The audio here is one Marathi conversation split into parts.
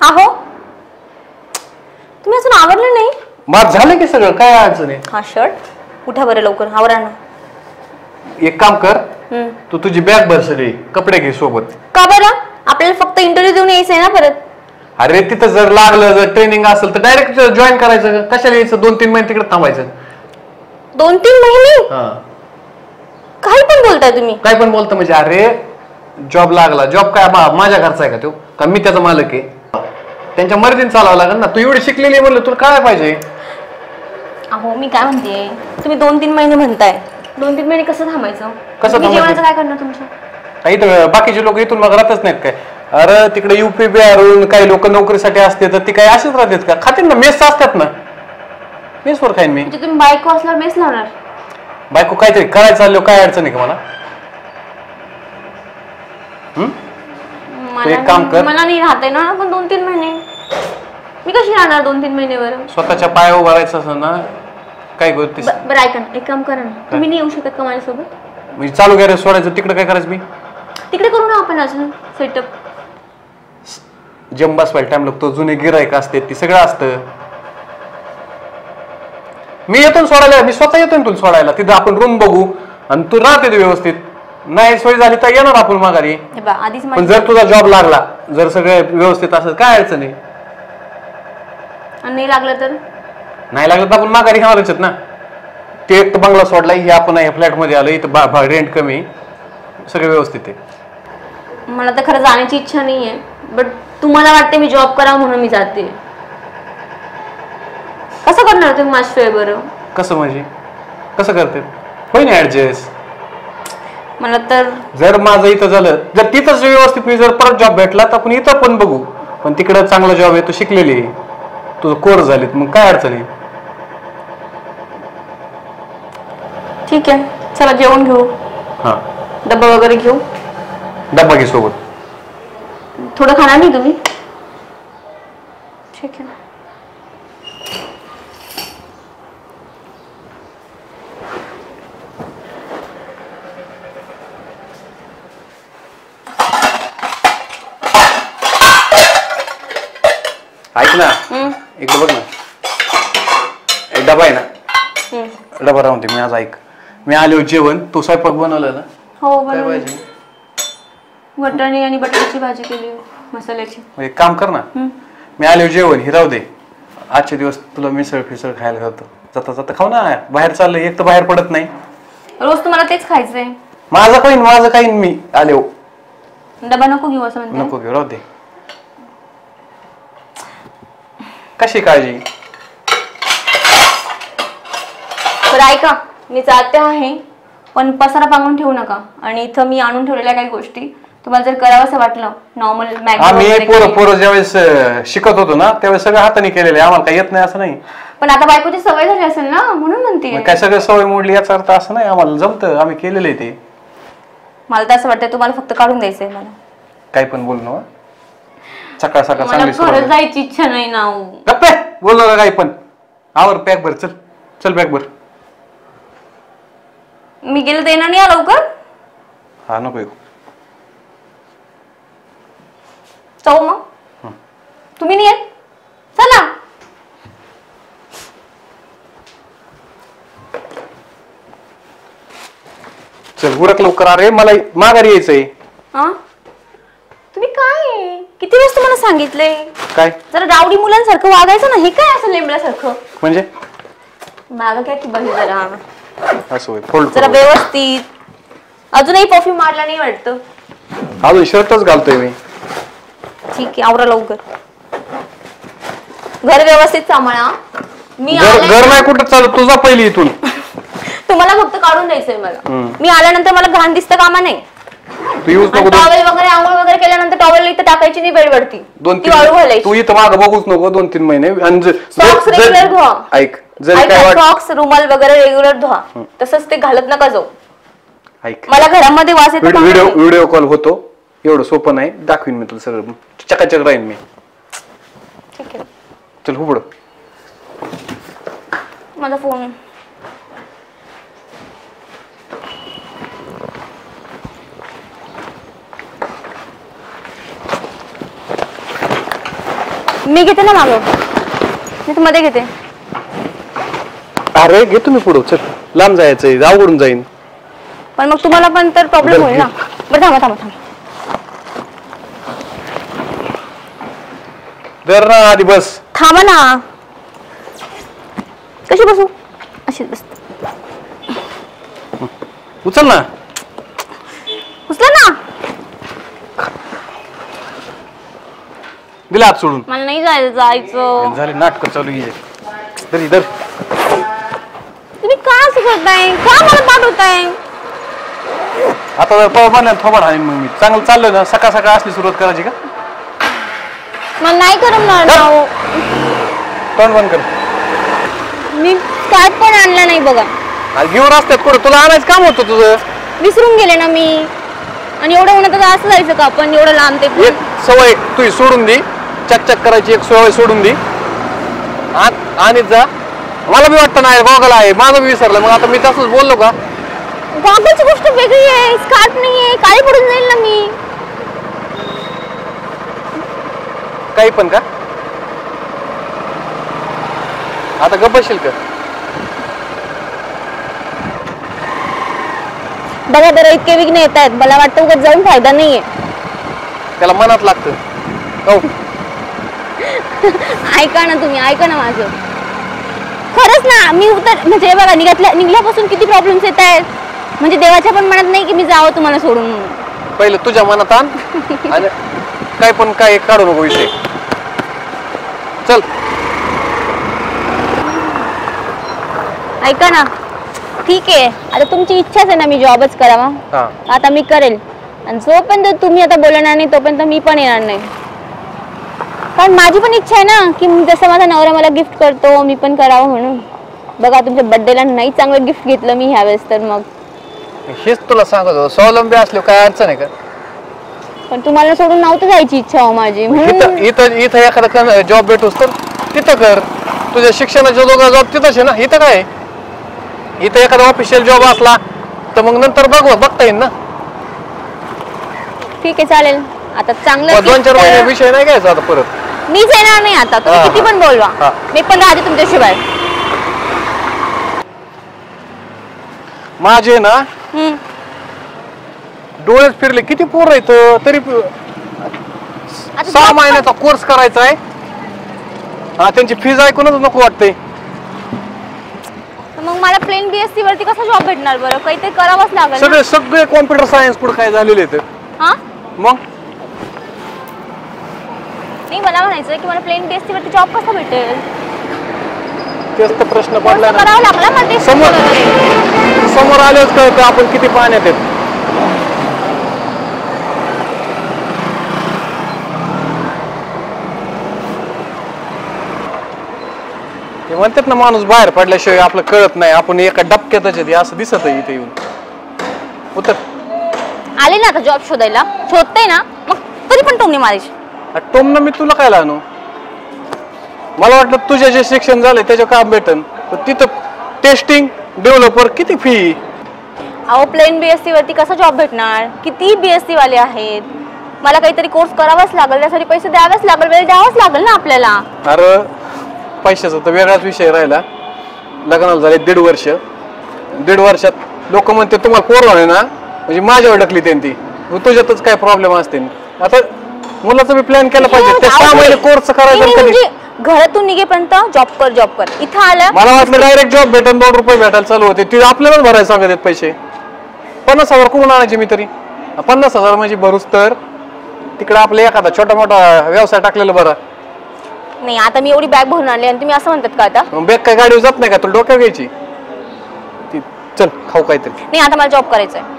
आहो तुम्ही अजून आवरलं नाही? माझं झालं की सगळं, काय अडचण आहे? हा शर्ट उठा बरं लवकर, आवरा ना. एक काम कर, तू तुझी बॅग भर सगळी, कपडे घे सोबत. का बरं? आपल्याला फक्त इंटरव्ह्यू देऊन यायचंय ना परत. अरे तिथं जर लागलं, जर ट्रेनिंग असेल तर डायरेक्ट जॉईन करायचं. कशाला यायचं 2-3 महिने तिकडे थांबायचं? 2-3 महिने? काही पण बोलताय तुम्ही. काय पण बोलतो म्हणजे? अरे जॉब लागला, जॉब काय माझ्या घरचा आहे का तो? का मी त्याचा मालक आहे? त्यांच्या मर्जीने चालावं लागेल ना. तू एवढी शिकलेली आहे म्हणलं, तुला काय पाहिजे? अहो मी काय म्हणते, तुम्ही 2-3 महिने म्हणताय, 2-3 महिने कसं थांबायचं? जेवणाचं काय करणार तुमचं? इथं बाकीचे लोक इथून मग राहतच नाहीत काय? अरे तिकडे युपी बिहारून काही लोक नोकरीसाठी असते, तर ती काही असेच राहतात का? खातील ना, मेस असतात ना, मेसवर खाईन मी. तुम्ही बायको असल्यावर मेस लावणार? बायको काहीतरी करायचं चाललो, काय अडचण आहे का मला? एक काम कर, मला नाही राहता येणार पण 2-3 महिने. मी कशी राहणार 2-3 महिनेवर? स्वतःच्या पायावर उभं राहायचं असं ना, काय करतेस? बरं ऐका ना, एक काम करा ना, तुम्ही नाही येऊ शकत का माझ्यासोबत? म्हणजे चालू गॅरेज सोडायचं, तिकडे काय करायचं? मी तिकडे करू ना आपण अजून सेटअप. जम बसवायला टाइम लागतो, जुने गिरायक असते, ती सगळं असतं. मी येतो सोडायला, मी स्वतः येतो तुला सोडायला. तिथं आपण रूम बघू आणि तू राहते व्यवस्थित. नाही सोय झाली तर येणार आपण माघारी. पण जर तुझा जॉब लागला, जर सगळं व्यवस्थित असेल, काय अडचण आहे? नाही लागलं तर? नाही लागलं तर आपण माघारी घ्यावरच ना. ते एक तर बंगला सोडला, हे आपण फ्लॅट मध्ये आलो, इथं रेंट कमी, सगळं व्यवस्थित आहे. मला तर खरं जाण्याची इच्छा नाहीये, बट तुम्हाला वाटते मी जॉब करावं म्हणून मी जाते. कसं करणार तुम्ही माझ्याशिवाय? बरं कसं म्हणजे? कसं करते? होईन ऍडजस्ट. मला तर जर माझं इथं झालं, जर तिथंच व्यवस्थित मी जर परत जॉब भेटला तर आपण इथं पण बघू. पण तिकडं चांगला जॉब आहे, तू शिकलेली आहे, तुझं कोर्स झालीत, मग काय अडचण आहे? ठीक आहे, चला जेवण घेऊ. हा, डब्बा वगैरे घेऊ. डब्बा घे सोबत. थोडं खाणार नाही तुम्ही? ठीक आहे. ऐक ना, इकडे बघ ना, एक डबा आहे ना, डबा राहून दे. मी आज ऐक, मी आलो जेवण, तू स्वयंपाक बनवलं ना? हो बनवलं. वटाणे आणि बटाट्याची भाजी केली मसाल्याची. एक काम कर ना, मी आलो जेवण, हे राहू दे. आजचे दिवस तुला मिसळ फिसळ खायला घालतो, जाता जाता खाऊ ना. बाहेर चाललंय, एक तर बाहेर पडत नाही. रोज तुम्हाला तेच खायचंय? माझं काही मी आलो. डबा नको घेऊ असं म्हणते? नको घेऊ, राहू दे. कशी काळजी? बरं ऐका, मी जाते आहे, पण पसारा पांगून ठेवू नका. आणि इथं मी आणून ठेवलेल्या काही गोष्टी तुम्हाला जर करावंसं वाटलं, नॉर्मल आम्ही पोरं ज्यावेळेस शिकत होतो ना, त्यावेळेस सगळं हाताने केलेलं, आम्हाला काही येत नाही असं नाही. पण आता बायकोची सवय झाली असेल ना, म्हणून म्हणते. काय सगळं सवय मोडली याचा अर्थ असं नाही, आम्हाला जमतं, आम्ही केलेलं आहे ते. मला तर असं वाटतं तुम्हाला फक्त काढून द्यायचंय. मला काय पण बोल ना, सकाळ सकाळ चांगली खरंच जायची इच्छा नाही ना. गप्पे बोललो का काही पण? आवर बॅग भर, चल चल बॅग भर. मी गेलं तर येणार नाही लवकर? हा नको येऊ. जाऊ मग? तुम्ही नाही येत? चला. चल उरक लवकर. अरे मला माघारी यायचंय. तुम्ही काय किती वेळेस तुम्हाला सांगितलंय? काय जरा रावडी मुलांसारखं वागायचं ना. हे काय असं लेंबल्यासारखं? म्हणजे मागं काय ती बघ जरा. असं होय, फोल्ड जरा व्यवस्थित. अजूनही परफ्यूम मारला नाही वाटतं? अजून शर्टच घालतोय मी. ठीक आहे, आवरा लवकर. घर व्यवस्थित सांभाळा. मी घर नाही कुठं चालत, तुझा पहिली इथून. तुम्हाला फक्त काढून द्यायचंय मला. मी आल्यानंतर मला घाण दिसतं कामा नाही. टॉवेल वगैरे आंघोळ वगैरे केल्यानंतर टॉवेल इथं टाकायची नाही बेडवरती. तू इथं मागं बघूच नको 2-3 महिने. सॉक्स रेग्युलर धुवा. ऐक, जर काय सॉक्स रुमाल वगैरे रेग्युलर धुवा. तसंच ते घालत नका जाऊ. ऐक, मला घरामध्ये वास येतो. व्हिडिओ कॉल होतो, एवढं सोपं नाही. दाखवीन मी तुला सगळं, चकाचक राहीन मी. ठीक आहे, चल हुबड. माझा फोन. मी घेते ना मागं, मी तर मध्ये घेते. अरे घे तुम्ही पुढं, चल लांब जायचंय, अवघडून जाईन. पण मग तुम्हाला पण तर प्रॉब्लेम होईल ना. बरं थांबा थांबा थांबा. दर ना आधी बस. थांबा ना. कशी बसू? अशीच बस. उचल ना. उचला ना. दिला हात सोडून. मला नाही जायचं. झाले नाटक चालू आहे. तरी दर. तुम्ही का असं करताय? का मला पाठवताय? आता जर पाव बनला थोबाड आहे मग मी चांगलं चाललं ना, सकाळ सकाळ असली सुरुवात करायची का? मला नाही करणार ना. तोंड बंद कर. मी काय पण आणलं नाही बघा. घेऊन असतात कुठं, तुला आणायचं काम होतं तुझं. विसरून गेले ना मी. आणि एवढं उन्हात असं जायचं का आपण, एवढं लांब ते. एक सवय तू सोडून दे, चकचक करायची एक सवय सोडून दे आणि जा. मला बी वाटतं नाही गॉगल आहे, माझं बी विसरलं. मग आता मी तसंच बोललो का? गॉगलची गोष्ट वेगळी आहे, स्कार्फ नाहीये, काळी पडून जाईल ना मी. काही पण का? आता गप्प बसशील का? बघा बरं, इतके विघ्न येत आहेत, मला वाटतं उगाच जाऊन फायदा नाहीये. त्याला मनात लागतं. हो ऐका ना तुम्ही, ऐका ना माझं. खरंच ना, मी म्हणजे बघा निघल्यापासून किती प्रॉब्लेम्स येत आहेत. म्हणजे देवाच्या पण मनात नाही की मी जावं तुम्हाला सोडून. पहिलं तुझ्या मनात आण आणि काय पण काय काढू नको विषय. चल ऐका ना, ठीक आहे, आता तुमची इच्छाच आहे ना मी जॉबच करावा. आता मी करेल. आणि जोपर्यंत तुम्ही आता बोलणार नाही तोपर्यंत मी पण येणार नाही. कारण माझी पण इच्छा आहे ना की जसं माझा नवरा मला गिफ्ट करतो मी पण करावं म्हणून. बघा तुमच्या बर्थडेला नाही चांगलं गिफ्ट घेतलं मी ह्यावेळेस, तर मग हेच तुला सांगत होतो, स्वावलंबी असलो काय अडचण आहे का? पण तुम्हाला सोडून नव्हतं जायची इच्छा हो माझी. इथं एखादा जॉब भेटूस तर तिथं कर. तुझ्या शिक्षणाच्या दोघा जॉब तिथंच आहे ना. इथं काय, इथं एखादा ऑफिशियल जॉब असला तर मग नंतर बघता येईल ना. ठीक आहे चालेल. आता चांगलं 2-4 महिने विषय नाही घ्यायचा आता परत. मीच येणार नाही आता, तुम्ही किती पण बोलवा. मी पण राहते तुमच्याशिवाय. माझे ना डोळेच फिरले. किती पोर आहेत तरी 6 महिन्याचा कोर्स करायचा आहे. त्यांची फीज ऐकूनच नको वाटतंय. मग मला प्लेन बीएससी वरती कसा जॉब भेटणार बरं? काहीतरी करावंच लागेल. सगळे कॉम्प्युटर सायन्स कुठे काय झालेले आहेत. मग नाही, मला म्हणायचं की मला प्लेन बीएससी वरती जॉब कसा भेटेल? तेच तर प्रश्न पडला ना. करावं लागला मग ते समोर आलेच कळतं आपण किती पाण्यात आहेत. ते म्हणतात ना, माणूस बाहेर पडल्याशिवाय आपलं कळत नाही. आपण एका डबक्यातच आहे असं दिसत आहे इथे येऊन. उतर. आले ना आता जॉब शोधायला. शोधते ना मग तरी पण टोमणे मारायची. टोमणं मी तुला काय लावू? मला वाटलं तुझे जे शिक्षण झाले त्याच्या काम भेटन. तिथं टेस्टिंग डेव्हलपर किती फी? अहो प्लेन बीएससी वरती कसा जॉब भेटणार? किती बीएससी वाले आहेत. मला काहीतरी कोर्स करावाच लागेल, त्यासाठी पैसे द्यावेच लागेल, वेळ द्यावाच लागेल ना आपल्याला. अरे पैशाचा तर वेगळाच विषय राहिला. लग्नाला झाले 1.5 वर्ष. 1.5 वर्षात लोक म्हणते तुम्हाला पोरं आहे ना, म्हणजे माझ्यावर ढकली त्यांनी. तुझ्यातच काय प्रॉब्लेम असते. आता मुलाचा मी प्लॅन केला पाहिजे. ते 6 महिने कोर्स करायचा. म्हणजे घरातून निघेपर्यंत जॉब कर. इथं आलं मला वाटलं डायरेक्ट जॉब भेटेल, 2 रुपये भेटायला चालू होते. ते आपल्यालाच भरायला सांगत आहेत पैसे. 50,000 कुठून आणायचे मी तरी? 50,000 म्हणजे भरूच तर तिकडे आपला एखादा छोटा मोठा व्यवसाय टाकलेला बरा. नाही, आता मी एवढी बॅग भरून आणली आणि तुम्ही असं म्हणतात का आता? बॅग काय गाडीवर जात नाही का? तुला डोक्यावर घ्यायची. चल खाऊ काहीतरी. नाही, आता मला जॉब करायचा आहे.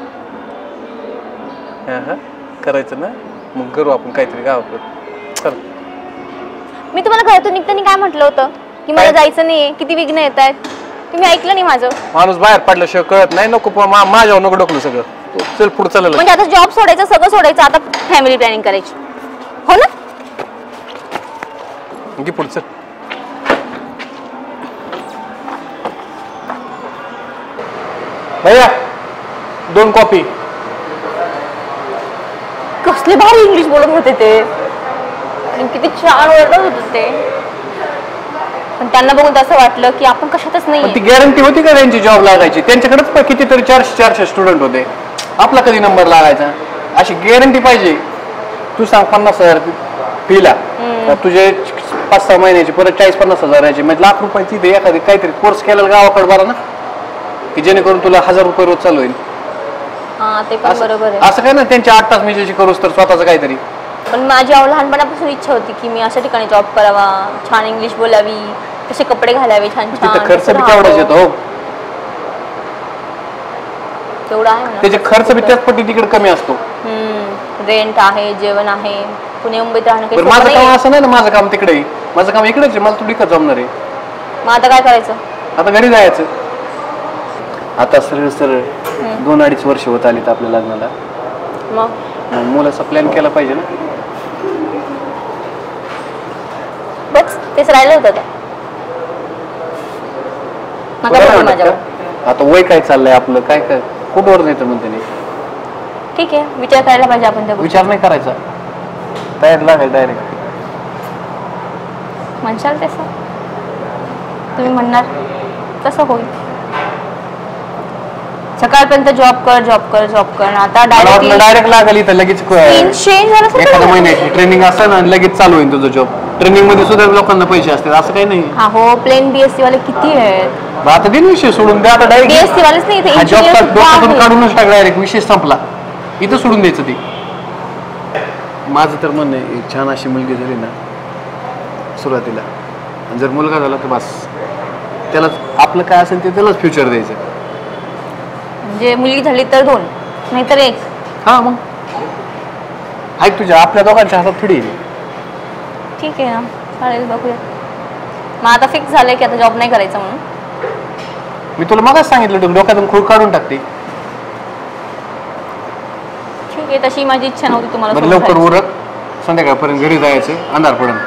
करायचं ना, मग करू आपण काहीतरी गावाकडे. चल. मी तुम्हाला घरातून निघताना काय म्हटलं होतं की मला जायचं नाही, किती विघ्न येत आहेत. तुम्ही ऐकलं नाही माझं. माणूस बाहेर पडल्याशिवाय कळत नाही. नको माझ्यावर नको ढकलू सगळं. चल पुढे चाललं. म्हणजे आता जॉब सोडायचं, सगळं सोडायचं, आता फॅमिली प्लॅनिंग करायची, हो ना? घे पुढचं. भैया 2 कॉपी. कसले भारी इंग्लिश बोलत होते ते. किती छान ओरडत होते ते, पण त्यांना बघून असं वाटलं की आपण कशातच नाही. ती गॅरंटी होती का त्यांची जॉब लागायची? त्यांच्याकडेच पण कितीतरी 400 स्टुडंट होते, आपला कधी नंबर लागायचा? अशी गॅरंटी पाहिजे. तू सांग 50,000 फीला, तुझे 5-6 महिन्याची परत 40-50,000 म्हणजे लाख रुपये तिथे एखादी काहीतरी कोर्स केलेला गावाकडे बरा ना, की जेणेकरून तुला 1000 रुपये रोज चालू होईल. ते पण बरोबर आहे. असं काय ना त्यांचे 8 तास मी करूस तर स्वतःच काहीतरी. पण माझी लहानपणापासून इच्छा होती की मी अशा ठिकाणी जॉब करावा, छान इंग्लिश बोलावी, तसे कपडे घालावे छान छान. तिथं खर्च बी तेवढाच येतो हो, तेवढा आहे. त्याचे खर्च बी त्याच पटी तिकडे कमी असतो. रेंट आहे, जेवण आहे. पुणे मुंबईत राहणं माझं काम असं नाही ना, माझं काम तिकडे, माझं काम इकडेच आहे. मला थोडी का जमणार आहे? मग आता काय करायचं? आता घरी जायचं. आता सरळ सरळ 2-2.5 वर्ष होत आलीत आपल्या लग्नाला. मग मुलाचा प्लॅन केला पाहिजे ना. बस तेच राहिलं होतं आता वय काय चाललंय आपलं, काय काय कुठवर नाही तर म्हणते नाही. ठीक आहे, विचार करायला पाहिजे आपण. त्या विचार नाही करायचा, तयार लागेल डायरेक्ट. म्हणशाल तसं, तुम्ही म्हणणार तसं होईल. सकाळपर्यंत जॉब कर जॉब कर जॉब कर, आता डायरेक्ट लागेल इथं लगेच. एखाद्या महिन्याची ट्रेनिंग असेल ना, लगेच चालू होईल तुझं जॉब. ट्रेनिंग मध्ये सुद्धा लोकांना पैसे असतात, असं काही नाही. हो, प्लेन बीएससी वाले किती आहेत. आता दिन विषय सोडून द्या. आता डायरेक्ट बीएससी वालेच नाही, जॉब काढूनच टाक डायरेक्ट, विषय संपला. इथं सोडून द्यायचं ती. माझं तर म्हणणं आहे, छान अशी मुलगी झाली ना सुरुवातीला, जर मुलगा झाला तर बस त्यालाच आपलं काय असेल ते त्यालाच फ्युचर द्यायचं. म्हणजे मुलगी झाली तर 2 नाहीतर 1. हा मग ऐक, तुझ्या आपल्या दोघांच्या हातात थोडी. ठीक आहे ना, चालेल, बघूया. मग आता फिक्स झालंय की आता जॉब नाही करायचा म्हणून. मी तुला मगच सांगितलं, डोक्यातून खूळ काढून टाकते. ठीक आहे, तशी माझी इच्छा नव्हती तुम्हाला. लवकर उरक, संध्याकाळपर्यंत घरी जायचं, अंधार पडून.